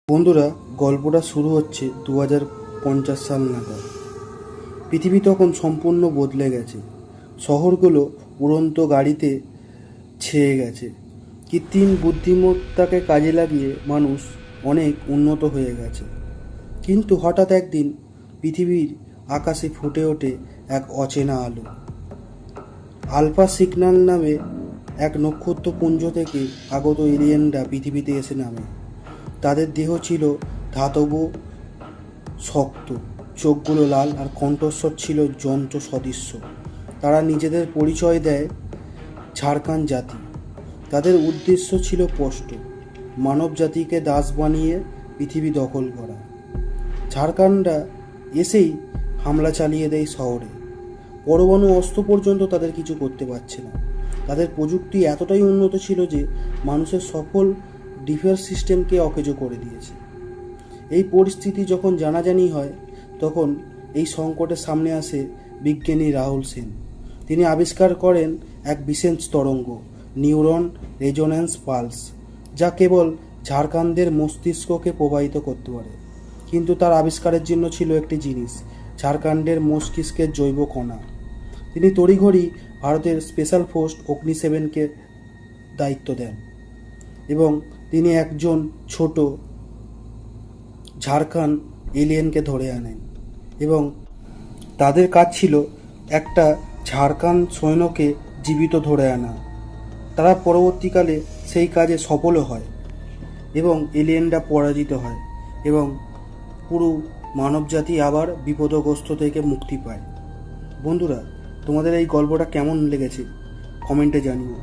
বন্ধুরা, গল্পটা শুরু হচ্ছে 2050 সাল নাগাদ। পৃথিবী তখন সম্পূর্ণ বদলে গেছে। শহরগুলো উড়ন্ত গাড়িতে ছেয়ে গেছে। কৃত্রিম বুদ্ধিমত্তাকে কাজে লাগিয়ে মানুষ অনেক উন্নত হয়ে গেছে। কিন্তু হঠাৎ একদিন পৃথিবীর আকাশে ফুটে ওঠে এক অচেনা আলো। আলফা সিগন্যাল নামে এক নক্ষত্রপুঞ্জ থেকে আগত এলিয়েনরা পৃথিবীতে এসে নামে। তাদের দেহ ছিল ধাতব, শক্ত, চোখগুলো লাল আর কণ্ঠস্বর ছিল যন্ত্র সদৃশ্য। তারা নিজেদের পরিচয় দেয় ঝাড়খান্ড জাতি। তাদের উদ্দেশ্য ছিল স্পষ্ট: মানব জাতিকে দাস বানিয়ে পৃথিবী দখল করা। ঝাড়খান্ডরা এসেই হামলা চালিয়ে দেয় শহরে। পরমাণু অস্ত্র পর্যন্ত তাদের কিছু করতে পারছে না। তাদের প্রযুক্তি এতটাই উন্নত ছিল যে মানুষের সফল ডিফেন্স সিস্টেমকে অকেজো করে দিয়েছে। এই পরিস্থিতি যখন জানাজানি হয়, তখন এই সংকটের সামনে আসে বিজ্ঞানী রাহুল সেন। তিনি আবিষ্কার করেন এক বিশেষ তরঙ্গ, নিউরন রেজোন্যান্স পালস, যা কেবল ঝাড়খান্ডের মস্তিষ্ককে প্রভাবিত করতে পারে। কিন্তু তার আবিষ্কারের জন্য ছিল একটি জিনিস: ঝাড়খণ্ডের মস্তিষ্কের জৈব কণা। তিনি তড়িঘড়ি ভারতের স্পেশাল ফোর্স অগ্নি-7কে দায়িত্ব দেন এবং তিনি একজন ছোট ঝাড়খান্ড এলিয়েনকে ধরে আনেন এবং তাদের কাজ ছিল একটা ঝাড়খান্ড সৈন্যকে জীবিত ধরে আনা। তারা পরবর্তীকালে সেই কাজে সফলও হয় এবং এলিয়েনরা পরাজিত হয় এবং পুরো মানবজাতি আবার বিপদগ্রস্ত থেকে মুক্তি পায়। বন্ধুরা, তোমাদের এই গল্পটা কেমন লেগেছে কমেন্টে জানিও।